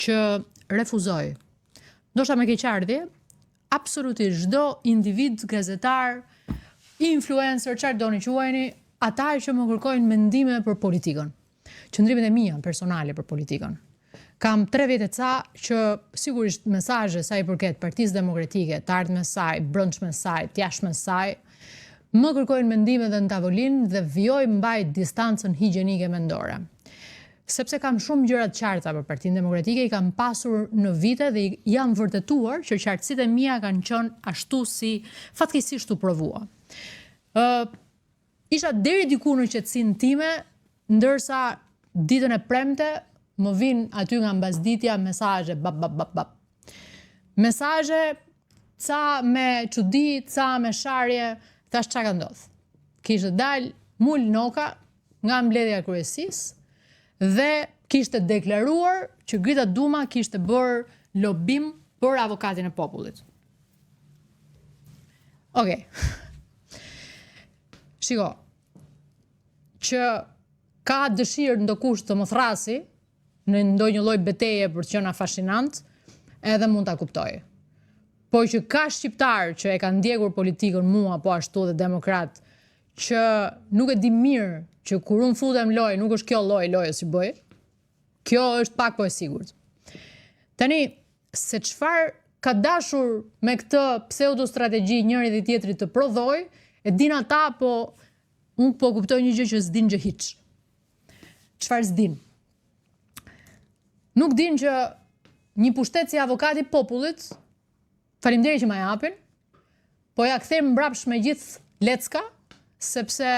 që refuzoi. Ndoshta me keqardhje, absolutisht çdo individ, gazetar, influencer, çfarë doni quajeni, ata që më kërkojnë mendime për politikën. Qëndrimet e mia personale për politikën. Kam 3 vjet e ca që sigurisht mesazhe sa i përket Partisë Demokratike, të ardhmes saj, brendshmes saj, të jashtmes saj, më kërkojnë mendime dhe në tavolinë dhe vjoj mbaj distancën higjienike mendore. Sepse kam shumë gjëra të qarta për Partinë Demokratike, i kam pasur në vite dhe jam vërtetuar që qartësitë e mia kanë qenë ashtu si fatkeqësisht u provua. Isha deri diku në qetësinë time, ndërsa ditën e premte më vin aty nga mbasditja mesazhe bap. Mesazhe ca me çudi, ca me sharje, thash çka ka ndodhur. Kishte dal Mul Noka nga mbledhja e kryesisë dhe kishte deklaruar që Grita Duma kishte bërë lobim për avokatin e popullit. Okej. Shiko, që ka dëshirë ndokush të më thrasi në ndonjë lloj beteje për të qenë fascinant, edhe mund ta kuptoj. Po që ka shqiptar që e kanë ndjekur politikën mua po ashtu dhe demokrat, që nuk e di mirë që kur unë futem lojë, nuk është kjo lojë si bëj. Kjo është pak po e sigurt. Tani, se çfarë ka dashur me këtë pseudo strategji njëri dhe tjetri të prodhoj, e din ata, po unë po kuptoj një gjë që s'din gjë hiç. Çfarë s'din? Nuk din që një pushtet si avokati popullit, faleminderit që ma japin, po ja kthejmë mbrapsht me gjithë lecka, sepse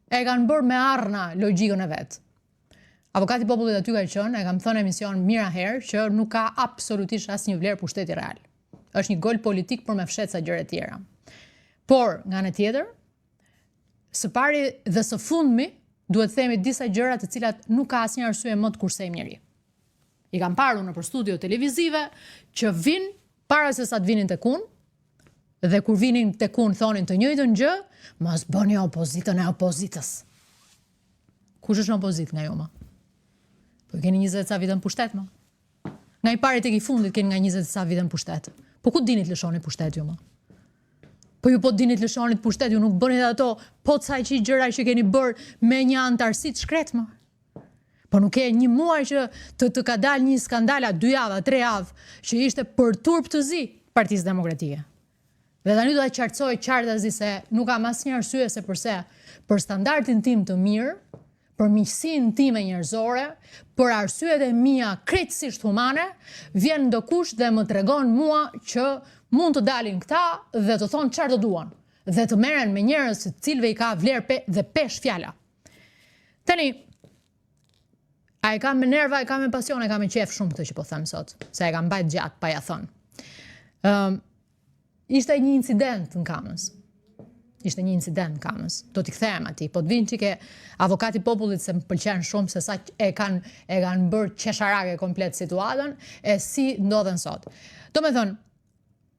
e kanë bërë me arna logjikën e vet. Avokati popullit aty ka qenë, e kam thënë emision mira herë, që nuk ka absolutisht asnjë vlerë pushteti real. Është një gol politik për me fshet sa gjëra tjera. Por, nga ana tjetër, së pari dhe së fundmi, duhet themi disa gjëra të cilat nuk ka asnjë arsye më të kursejmë njëri. I kam parë në për studio televizive që vinë para se sa të vinin tek unë, dhe kur vinin tek unë thonin të njëjtën gjë, mos bëni opozitën e opozitës. Kush është në opozit nga jo ma? Po keni 20 ca vite në pushtet ma? Nga i pari tek i fundit keni nga 20 ca vite në pushtet. Po ku dinit lëshoni pushtet ju ma? Po ju po dinit lëshonit pushtet, ju nuk bënit ato po të saj që i gjëra që keni bërë me një antarësit shkret ma? Po nuk e një muaj që të ka dal një skandala 2 javë, 3 javë, që ishte për turp të zi Partisë Demokratike. Dhe tani do ta qartësoj qartazi se nuk kam asnjë arsye se përse, për standardin tim të mirë, për miqësinë time njerëzore, për arsyet e mia krejtësisht humane, vjen ndokush dhe më tregon mua që mund të dalin këta dhe të thonë çfarë do duan, dhe të merren me njerëz të cilëve i ka vlerë dhe pesh fjala. Tani, a e kam me nerva, e kam me pasion, e kam me qef shumë këtë që po them sot, se e kam bajt gjatë pa ja thënë. Ishte një incident në Kamës. Do t'i kthehem atij, po të vinë që ke avokati popullit se më pëlqen shumë se sa e kanë bërë qesharake komplet situatën, e si ndodhen sot. Do me thënë,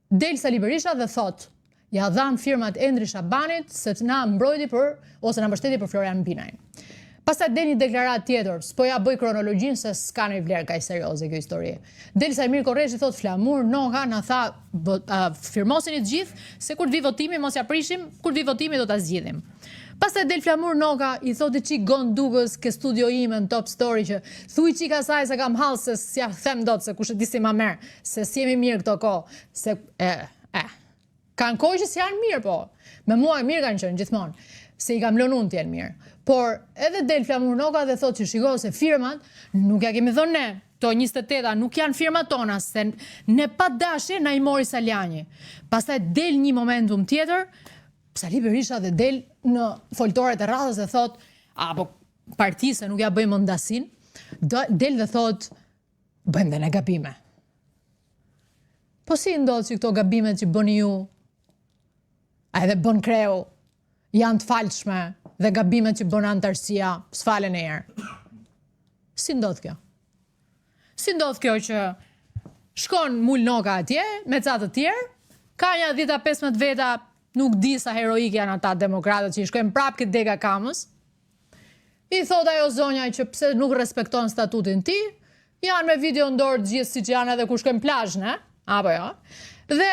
del Sali Berisha dhe thot, ja dham firmat Endri Shabanit se të na mbrojti ose na mbështeti për Florian Binajin. Pastaj del një deklarat tjetër, s'po ja bëj kronologjinë se s'ka në vlerë kaq serioze kjo histori. Del Sajmir Korreshi thot Flamur Noka na tha firmosin i të gjithë se kur të vi votimi mos ja prishim, kur të vi votimi do ta zgjidhim. Pastaj del Flamur Noka i thotë çik Gon Dugës ke studio ime në Top Story që thuj çik asaj se kam hall se s'ja them dot se kush e di si ma merr, se si jemi mirë këto kohë, se kanë kohë që s'janë mirë po. Me mua mirë kanë qenë gjithmonë, se i kam lënë unë të jenë mirë. Por edhe del Flamur Noka dhe thotë që shiko se firmat nuk ja kemi thënë ne, to 28 nuk janë firmat tona, se ne pa dashje na i mori Saljani. Pastaj del një momentum tjetër, Sali Berisha dhe del në foltoret e radhës dhe thotë, po partisë nuk ja bëjmë ndasin, del dhe thotë, bëjmë dhe ne gabime. Po si ndodh që këto gabimet që bëni ju, a edhe bën Kreu, janë të falshme, dhe gabimet që bën antarësia s'falen e herë. Si ndodh kjo? Si ndodh kjo që shkon Mul Noka atje, me ca të tjerë, ka një 10-15 veta, nuk di sa heroik janë ata demokratët që i shkojnë prapë këtë dega Kamës, i thot ajo zonja që pse nuk respekton statutin ti, janë me video ndorë gjithë si që janë edhe ku shkojnë plazhne, apo jo, dhe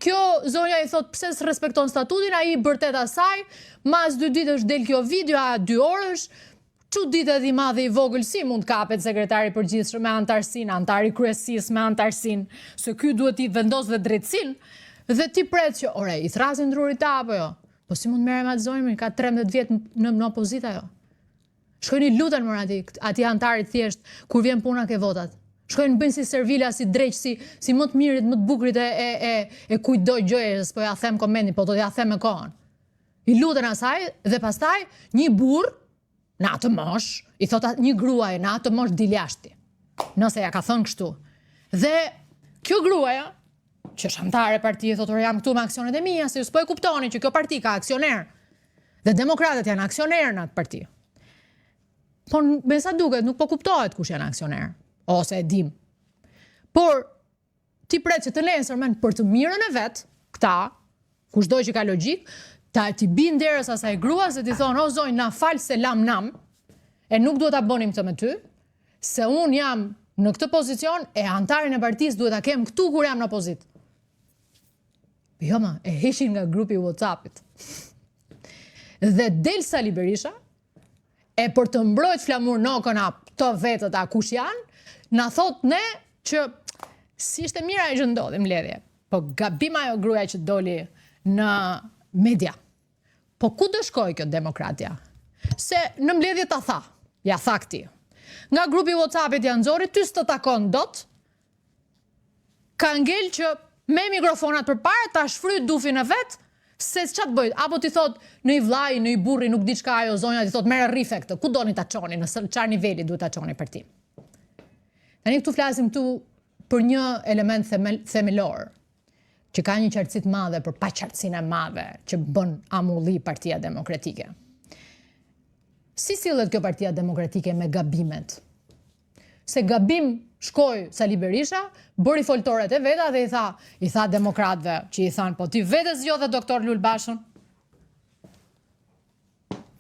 kjo zonja i thot pse s'respekton statutin, ai i bërtet asaj, mas 2 ditësh del kjo video, a 2 orësh, çuditë i madhe i vogël si mund kapet sekretari i përgjithshëm me antarësinë, antari i kryesisë me antarësinë, se ky duhet i vendos dhe drejtësinë, dhe ti pret që, ore, i thrasin drurit ta apo jo? Po si mund merrem atë zonjë, ka 13 vjet në opozita jo. Shkojnë i luten më ati antarit thjesht, kur vjen puna ke votat. Shkojnë bëjnë si servila, si dreq, si më të mirit, më të bukurit e kujdoj gjojës, po ja them komendin, po do ja them me kohën. I luten asaj dhe pastaj një burr në atë mosh, i thot një gruaj në atë mosh dil jashti. Nëse ja ka thënë kështu. Dhe kjo gruaja, që është antare partije, thotë jam këtu me aksionet e mia, se s'po e kuptoni që kjo parti ka aksioner. Dhe demokratët janë aksioner në atë parti. Por me sa duket nuk po kuptohet kush janë aksioner, ose e dim. Por ti pret që të nesërmen për të mirën e vet, këta, kushdoj që ka logjik, ti bin derës asaj grua se ti thonë, o zonjë, na fal se lam nam, e nuk duhet ta bënim këtë me ty, se unë jam në këtë pozicion e antarin e partisë duhet ta kem këtu kur jam në opozit. Jo ma, e heshin nga grupi WhatsAppit. Dhe del Sali Berisha, e për të mbrojt flamur nokën a të vetët a kush janë, na thot ne që si ishte mira e që ndodhi mbledhje, po gabima jo gruaja që doli në media. Po ku do shkoj kjo demokratja? Se në mbledhje ta tha, ja tha këti. Nga grupi WhatsAppit janë nxori, ty s'të takon dot, ka ngel që me mikrofonat për pare, ta shfryt dufin e vetë, se ç'a të bëjt, apo ti thot në i vllai, në i burri, nuk di çka ajo zonja, ti thot merre rrife këtë, ku doni ta çoni, në çfarë niveli duhet ta çoni partin. Tani këtu flasim këtu për një element themelor, që ka një qartësi të madhe për paqartësinë e madhe që bën amulli Partia Demokratike. Si sillet kjo Partia Demokratike me gabimet? Se gabim shkoi Sali Berisha, bëri foltoret e veta dhe i tha demokratëve që i thanë, po ti vetë zgjodhe doktor Lulbashën?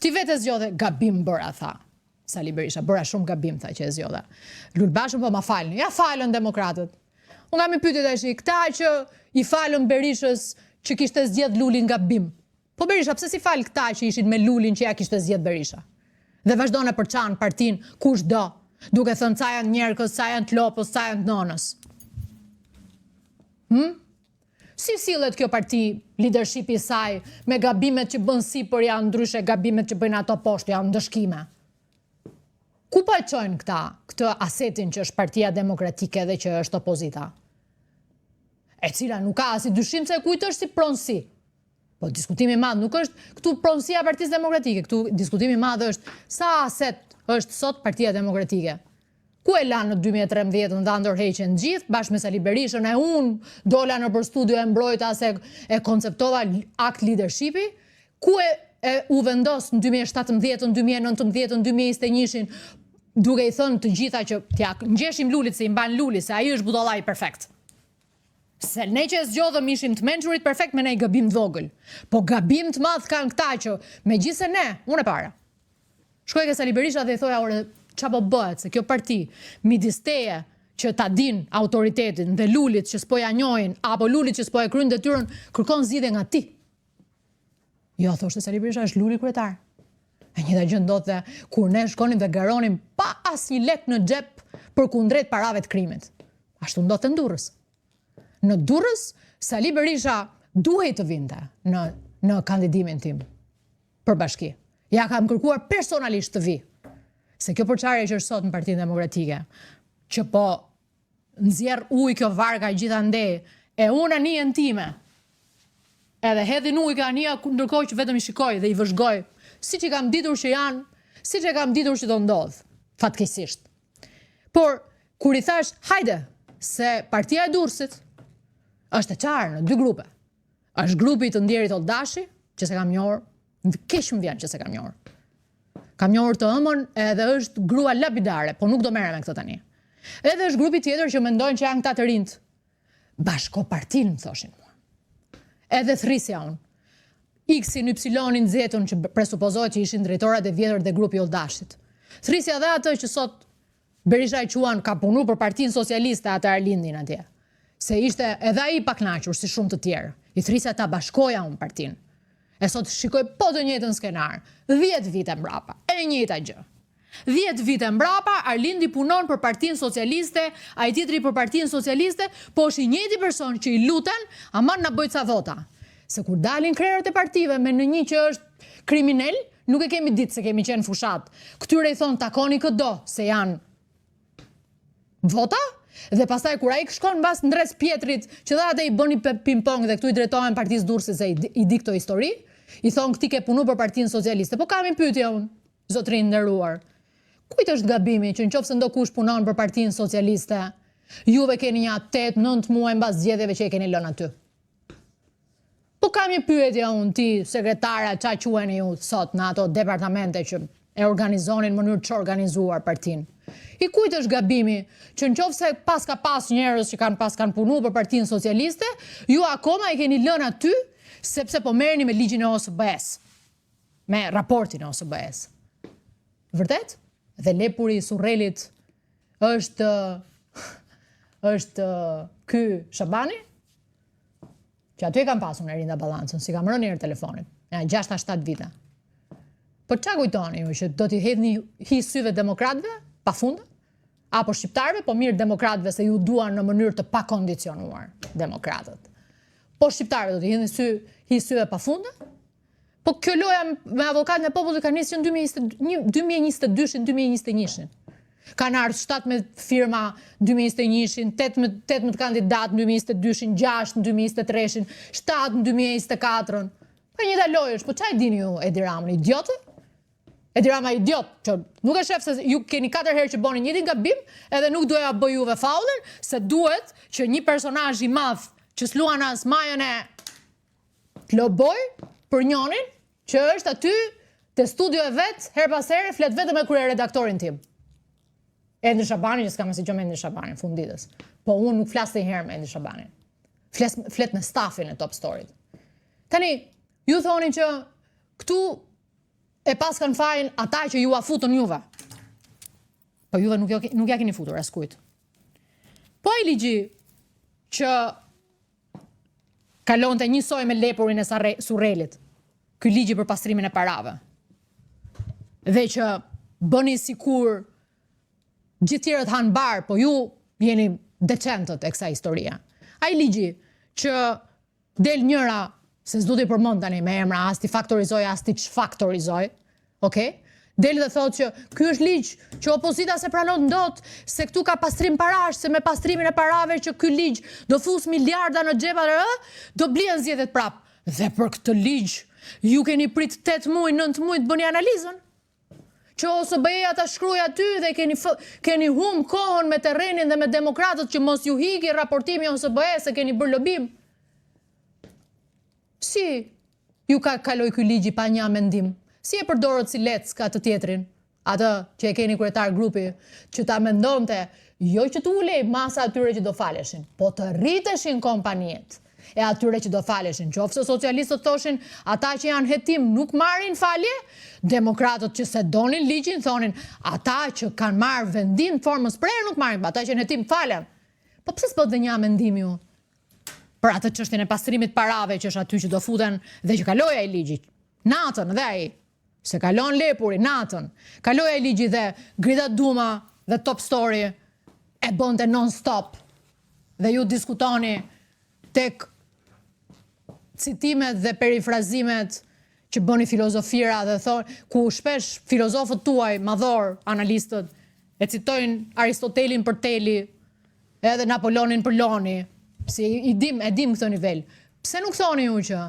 Ti vetë zgjodhe, gabim bëra, tha Sali Berisha, bëra shumë gabim, tha që e zgjodhe. Lulbashën po ma falni, ja falën demokratët. Unë kam i pyetje tash, këta që i falën Berishës që kishte zgjedh Lulin gabim. Po Berisha, pse si fal këta që ishin me Lulin që ja kishte zgjedh Berisha? Dhe vazhdon e përçan partin kush do, duke thënë ca janë njerëkës, ca janë të lopës, ca janë të nonës. Si sillet kjo parti, leadershipi i saj, me gabimet që bën sipër janë ndryshe gabimet që bëjnë ato poshtë, janë ndëshkime? Ku po e çojnë këta, këtë asetin që është Partia Demokratike dhe që është opozita? E cila nuk ka as i dyshim se kujt është si pronësi. Po diskutimi i madh nuk është këtu pronësia e Partisë Demokratike, këtu diskutimi i madh është sa aset është sot Partia Demokratike. Ku e lanë në 2013 nda ndërheqen gjithë, bashkë me Sali Berishën, e unë dola në për studio e mbrojta se e konceptova akt leadershipi, ku u vendos në 2017, në 2019, në 2021, duke i thënë të gjitha që t'ja ngjeshim Lulit se i mban Luli, se ai është budollai perfekt. Se ne që e zgjodhëm ishim të mençurit perfekt me ne i gabim të vogël. Po gabim të madh kanë këta që megjithse ne, unë e para. Shkoj ke Sali Berisha dhe i thoja, ore, qa po bëhet, se kjo parti, midis teje që ta din autoritetin dhe Lulit që s'po ja njohin, apo Lulit që s'po e kryen detyrën, kërkon zgjidhje nga ti. Jo, thoshte Sali Berisha, është Luli kryetar. E njëjta gjë ndodhte kur ne shkonim dhe garonim pa asnjë lek në xhep për kundrejt parave të krimit. Ashtu ndodhte në Durrës. Në Durrës, Sali Berisha duhej të vinte në kandidimin tim për bashki. Ja kam kërkuar personalisht të vi. Se kjo përçarje që është sot në Partinë Demokratike, që po nxjerr ujë kjo varga gjithandej, e unë anijen time, edhe hedhin ujë ka anija ndërkohë që vetëm i shikoj dhe i vëzhgoj, siç i kam ditur që janë, siç e kam ditur që do ndodh, fatkeqësisht. Por kur i thash, hajde, se Partia e Durrësit është e qarë në 2 grupe. Është grupi të Ndjerit Oldashi, që se kam njohur, keq më vjen që se kam njohur. Kam njohur të ëmën edhe është grua lapidare, po nuk do merrem me këtë tani. Edhe është grupi tjetër që mendojnë që janë këta të rinjt. Bashkopartin, më thoshin mua. Edhe thrisja unë. X-in, Y-in, Z-un që presupozohet që ishin drejtorat e vjetër dhe grupi Oldashit. Thrisja dhe atë që sot Berisha i quan ka punu për Partinë Socialiste atë Arlindin atje. Se ishte edhe ai pa kënaqur si shumë të tjerë. I thrisja ta bashkoja unë partinë. E sot shikoj po të njëjtën skenar. 10 vite mbrapa, e njëjta gjë. 10 vite mbrapa, Arlindi punon për Partinë Socialiste, ai tjetri për Partinë Socialiste, po është i njëjti person që i luten, ama na bëj ca vota. Se kur dalin krerët e partive me në një që është kriminal, nuk e kemi ditë se kemi qenë fushat. Këtyre i thonë takoni këdo, se janë vota, dhe pastaj kur ai shkon mbas ndres Pjetrit, që dha atë i bëni ping-pong dhe këtu i drejtohen Partisë Durrësit se i di këto histori, i thon këti ke punu për Partinë Socialiste. Po kam një pyetje unë, zotrin nderuar. Kujt është gabimi që nëse ndokush punon për Partinë Socialiste, juve keni një 8-9 muaj mbas zgjedhjeve që e keni lënë aty? Po kam një pyetje unë, ti sekretare, ç'a quheni ju sot në ato departamente që e organizonin në mënyrë të organizuar partinë? I kujt është gabimi që nëse pas njerëz që kanë punu për Partinë Socialiste, ju akoma e keni lënë aty sepse po merreni me ligjin e OSBE-s, me raportin e OSBE-s. Vërtet? Dhe lepuri i Surrelit është ky Shabani? Që aty e kam pasur në Rinda Ballancën, si kam rënë njerë telefonin, 6-7 vite. Po ç'a kujtoni ju, që do t'i hedhni hi syve demokratëve, pa fundë? Apo shqiptarëve, po mirë demokratëve se ju duan në mënyrë të pakondicionuar demokratët. Po shqiptarëve do t'i hedhni hi syve pa fundë? Po kjo loja me avokatën e popullit ka nisë në 2022-2021. Kanë ardhur 17 firma në 2021, 18 kandidat në 2022, 6 në 2023, 7 në 2024. Po njëta lojë është, po ç'a i dini ju Edi Ramën, idiotë? Edi Rama idiot, që nuk e shef se ju keni 4 herë që boni njëtin gabim, edhe nuk doja bëj juve faulin, se duhet që një personazh i madh që s'luan as majën e loboj për njënin, që është aty te studio e vet, her pas here flet vetëm me kryeredaktorin tim. Edi Shabani, që s'kam asgjë me Edi Shabanin, funditës. Po unë nuk flas ndonjëherë me Edi Shabanin. Flet me stafin e Top Storyt. Tani, ju thoni që këtu e pas kanë fajin ata që ju a futën juve. Po juve nuk ja keni futur askujt. Po ai ligji që kalonte njësoj me lepurin e Surrelit, ky ligji për pastrimin e parave, dhe që bëni sikur gjithë tjerët hanë bar, po ju jeni decentët e kësaj historia. Ai ligji që del njëra, se s'du t'i përmend tani me emra, as t'i faktorizoj, as t'i çfaktorizoj, okay? Del dhe thotë që ky është ligj që opozita se pranon dot, se këtu ka pastrim parash, se me pastrimin e parave që ky ligj do fus miliarda në xhepat, do blien zgjedhjet prap. Dhe për këtë ligj, ju keni prit 8 muaj, 9 muaj të bëni analizën? Që OSBE-ja ta shkruaj aty dhe keni hum kohën me terrenin dhe me demokratët që mos ju higi raportimi OSBE se keni bërë lobim? Si ju ka kaloj ky ligji pa një mendim? Si e përdorët si Lecka të tjetrin? Atë që e keni kryetar grupi, që ta mendonte, jo që të ulej masa atyre që do faleshin, po të rriteshin kompaniet e atyre që do faleshin. Qofse socialistët thoshin, ata që janë hetim nuk marrin falje, demokratët që se donin ligjin thonin, ata që kanë marrë vendim në formës prerë nuk marrin, ata që janë hetim falen. Po pse s'bët dhe një mendim ju? Për atë çështjen e pastrimit parave që është aty që do futen dhe që kaloi ai ligji. Natën dhe ai, se kalon lepuri, natën, kaloi ai ligji dhe Grida Duma dhe Top Story e bënte non-stop. Dhe ju diskutoni tek citimet dhe perifrazimet që bëni filozofira dhe thonë, ku shpesh filozofët tuaj, madhor, analistët, e citojnë Aristotelin për Teli, edhe Napoleonin për Loni, si e dim këtë nivel. Pse nuk thoni ju që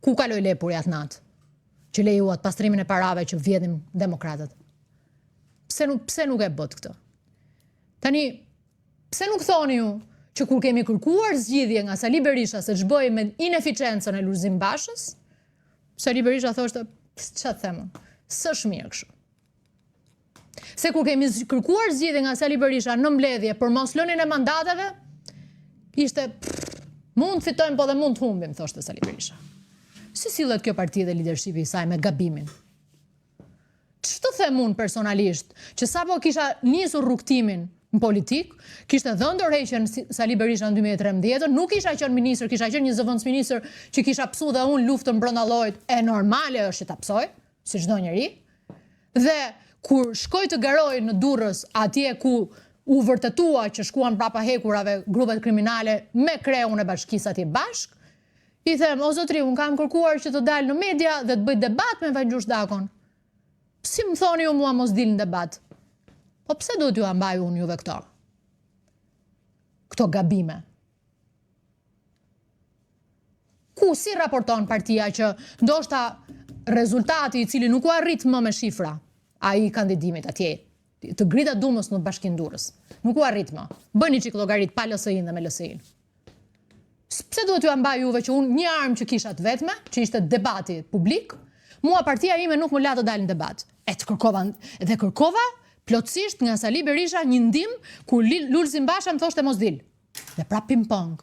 ku kaloi lepuri atë natë, që lejuat pastrimin e parave që vjedhin demokratët? Pse nuk e bët këtë? Tani, pse nuk thoni ju që kur kemi kërkuar zgjidhje nga Sali Berisha se ç'bëj me ineficiencën e Lulzim Bashës, Sali Berisha thoshte, ç'a them, s'është mirë kështu. Se kur kemi kërkuar zgjidhje nga Sali Berisha në mbledhje për mos lënien e mandateve, ishte mund të fitojmë po dhe mund të humbim, thoshte Sali Berisha. Si sillet kjo parti dhe leadershipi i saj me gabimin? Ç'të them unë personalisht, që sapo kisha nisur rrugtimin në politik, kishte dhënë dorëheqjen Sali Berisha në 2013, nuk kisha qenë ministër, kisha qenë një zëvendësministër që kisha psu dhe unë luftën brenda llojit, e normale është që ta psoj, si çdo njeri. Dhe kur shkoj të garoj në Durrës, atje ku u vërtetua që shkuan prapa hekurave grupet kriminale me kreun e bashkisë atje bashk, i them, o zotri, unë kam kërkuar që të dalë në media dhe të bëj debat me Vajgjush Dakon. Si më thoni ju mua mos dil në debat? Po pse duhet ju ambaj unë juve këto? Këto gabime. Ku si raporton partia që ndoshta rezultati i cili nuk u arrit më me shifra, ai kandidimit atje, të grita Dumës në Bashkinë Durrës. Nuk u arrit më. Bëni çik llogarit pa LSI-n dhe me LSI-n. Pse duhet ju ambaj juve që unë një armë që kisha të vetme, që ishte debati publik, mua partia ime nuk më la të dalë në debat. Kërkova plotësisht nga Sali Berisha një ndim kur Lulzim Basha më thoshte mos dil. Dhe pra ping-pong.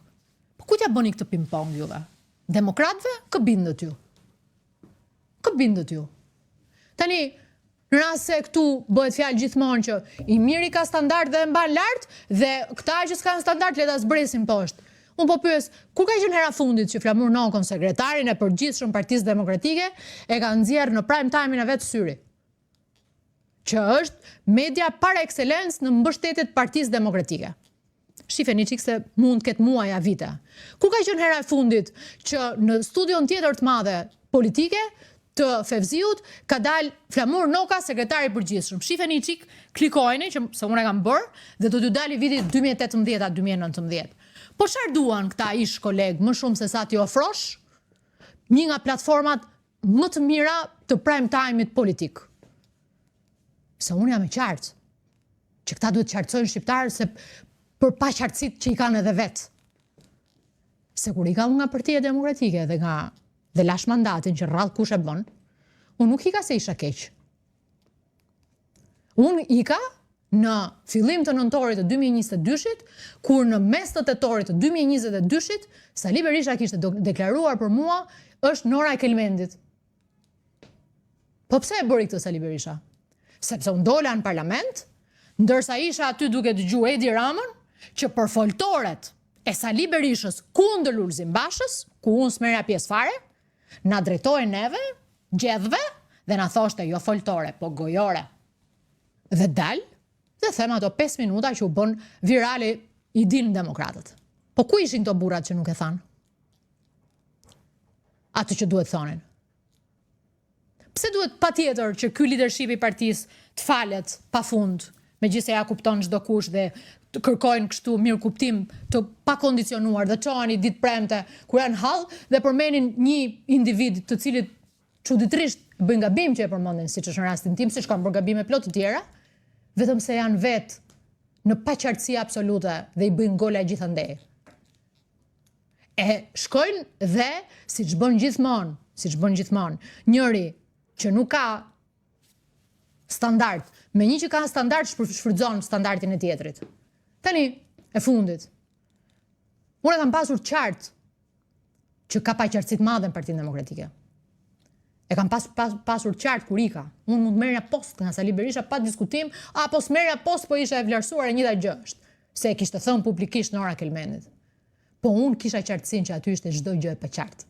Po ku t'ja bëni këtë ping-pong juve? Demokratëve? Kë bindët ju? Kë bindët ju? Tani, në rast se këtu bëhet fjalë gjithmonë që i miri ka standard dhe e mban lart, dhe këta që s'kan standard le ta zbresin poshtë. Unë po pyes, kur ka qenë hera fundit që Flamur Nokon, sekretarin e përgjithshëm Partisë Demokratike, e ka nxjerrë në prime time-in e vet Syri, që është media par excellence në mbështetjet Partisë Demokratike. Shifeni çik se mund të ketë muaja vite. Kur ka qenë hera e fundit që në studion tjetër të madhe politike të Fevziut ka dalë Flamur Noka, sekretari i përgjithshëm. Shifeni çik, klikojeni që se unë e kam bërë dhe do t'ju dalë viti 2018-2019. Po çfarë duan këta ish kolegë më shumë se sa t'i ofrosh një nga platformat më të mira të prime time-it politik? Se unë jam e qartë që këta duhet qartësojnë shqiptarë se për pa qartësit që i kanë edhe vetë. Se kur i ka nga Partia Demokratike dhe lash mandatin që rrallë kush e bën, unë nuk i ka se isha keq. Unë i ka në fillim të nëntorit të 2022-shit, kur në mes të tetorit të 2022-shit, Sali Berisha kishte deklaruar për mua është Nora e Kelmendit. Po pse e bëri këtë Sali Berisha? Sepse unë dola në parlament, ndërsa isha aty duke dëgjuar Edi Ramën, që për foltoret e Sali Berishës kundër Lulzim Bashës, ku unë s'merja pjesë fare, na drejtoi neve, gjedhve, dhe na thoshte jo foltore, po gojore. Dhe dal, dhe them ato 5 minuta që u bën virale i dilën demokratët. Po ku ishin to burrat që nuk e thanë? Atë që duhet thonin. Pse duhet patjetër që ky leadership i partisë të falet pafund, megjithëse ja kupton çdo kush dhe të kërkojnë kështu mirë kuptim të pakondicionuar dhe çoheni ditë premte kur janë hall dhe përmenin një individ të cilit çuditërisht bëjnë gabim që e përmendin, siç është në rastin tim, siç kanë bërë gabime plot të tjera, vetëm se janë vetë në paqartësi absolute dhe i bëjnë gola gjithandej. E shkojnë dhe siç bën gjithmonë, njëri që nuk ka standard, me një që ka standard shfrytëzon standardin e tjetrit. Tani, e fundit, unë e kam pasur qartë që ka paqartësi të madhe në Partinë Demokratike. E kam pasur qartë kur ika. Unë mund të merrja post nga Sali Berisha pa diskutim, apo s'merrja post po isha e vlerësuar e njëjta gjë është, se e kishte thënë publikisht Nora Kelmendit. Po unë kisha qartësinë që aty ishte çdo gjë e paqartë.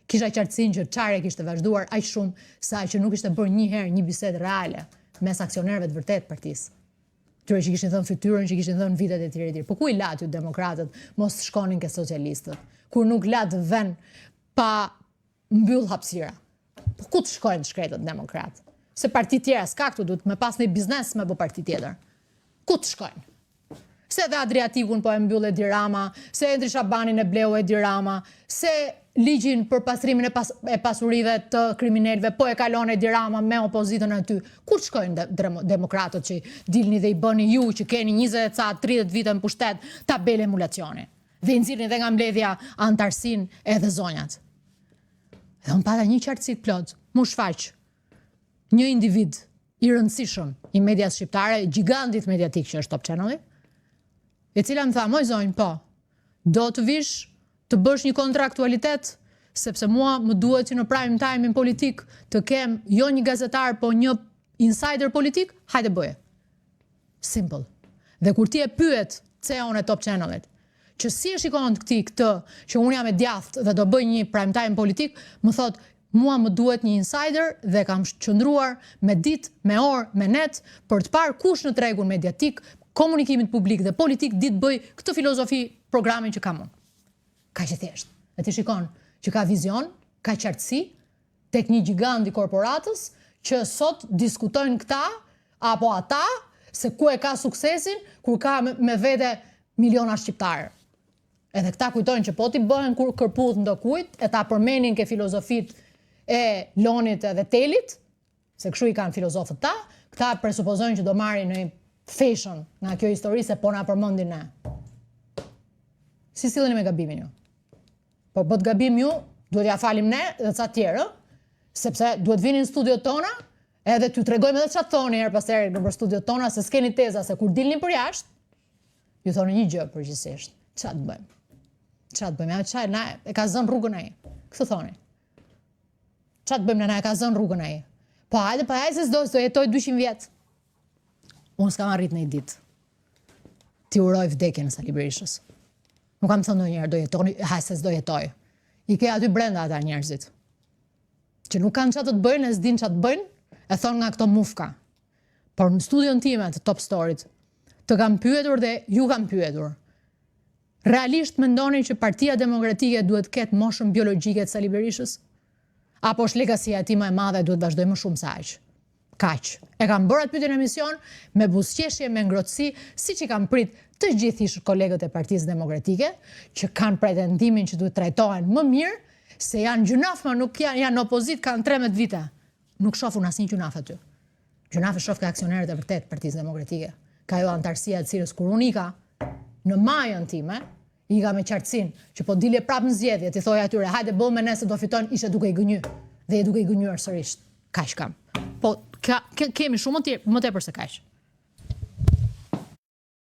Kisha qartësinë që çare kishte vazhduar aq shumë sa që nuk ishte bërë një herë një bisedë reale mes aksionerëve të vërtet partisë. Tyre që kishin thënë fytyrën, që kishin thënë vitet e tjera. Po ku i lat ju demokratët mos shkonin ke socialistët? Kur nuk lat vën pa mbyll hapësira. Po ku të shkojnë shkretët demokratë? Se parti tjera s'ka këtu, duhet me pas një biznes me bë parti tjetër. Ku të shkojnë? Se dhe Adriatikun po e mbyll Edi Rama, se Endri Shabanin e bleu Edi Rama, se ligjin për pastrimin e pasurive të kriminalëve po e kalon Edi Rama me opozitën aty. Ku të shkojnë demokratët që dilni dhe i bëni ju që keni 20 ca 30 vite në pushtet tabel emulacioni? Dhe i nxirrni dhe nga mbledhja antarësin edhe zonjat. Dhe unë pata një qartësi të plot, mu shfaq një individ i rëndësishëm i medias shqiptare, gigantit mediatik që është Top Channel-i, e cila më tha, moj zonjë, po, do të vish të bësh një kontraktualitet, sepse mua më duhet që në prime time in politik të kem jo një gazetar, po një insider politik, hajde bëje. Simple. Dhe kur ti e pyet CEO-n e Top Channel-it, që si e shikon këti këtë, që unë jam e djathtë dhe do bëj një prime time politik, më thot, mua më duhet një insider dhe kam qëndruar me ditë, me orë, me net, për të parë kush në tregun mediatik, komunikimit publik dhe politik ditë bëj këtë filozofi programin që kam unë. Ka që thjesht. Dhe ti shikon që ka vizion, ka qartësi, tek një gigant i korporatës, që sot diskutojnë këta, apo ata, se ku e ka suksesin, kur ka me vete miliona shqiptarë. Edhe këta kujtojnë që po t'i bëhen kur kërputh ndo kujt, e ta përmenin ke filozofit e Lonit edhe Telit, se kështu i kanë filozofët ta, këta presupozojnë që do marrin në fashion nga kjo histori se po na përmendin ne. Si silleni me gabimin ju? Po bët gabim ju, duhet ja falim ne dhe ca tjerë, sepse duhet vinin në studiot tona, edhe t'ju tregojmë edhe çfarë thoni her pas here nëpër studiot tona, se s'keni teza se kur dilni për jashtë, ju thoni një gjë përgjithsisht. Çfarë të bëjmë? Çfarë të bëjmë? Ja çaj na e ka zënë rrugën ai. Këtë thoni. Çfarë të bëjmë, na e ka zënë rrugën ai. Po hajde se s'do jetoj 200 vjet. Unë s'kam arrit në një ditë. Ti uroj vdekjen Sali Berishës. Nuk kam thënë ndonjëherë do jetoni, se s'do jetoj. I ke aty brenda ata njerëzit. Që nuk kanë çfarë të bëjnë, e s'din çfarë të bëjnë, e thon nga këto mufka. Por në studion time të Top Storyt, të kam pyetur dhe ju kam pyetur. Realisht mendoni që Partia Demokratike duhet ketë moshën biologjike të Sali Berishës? Apo është legacia e tij më e madhe duhet vazhdoj më shumë se aq? Kaq. E kam bërë atë pyetjen në emision me buzëqeshje, me ngrohtësi, siç i kam prit të gjithë kolegët e Partisë Demokratike, që kanë pretendimin që duhet trajtohen më mirë, se janë gjunaf, ma nuk janë opozit, kanë 13 vite. Nuk shofun asnjë gjunaf aty. Gjunaf e shoh ka aksionerët e vërtet Partisë Demokratike. Ka jo antarësia e cilës kur unë ika në majën time, ika me qartësinë që po dilje prapë në zgjedhje, ti thoj atyre, hajde bëj me ne se do fitojnë, ishe duke i gënyer. Dhe je duke i gënyer sërish. Kaq kam. Po kemi shumë më tepër se kaq.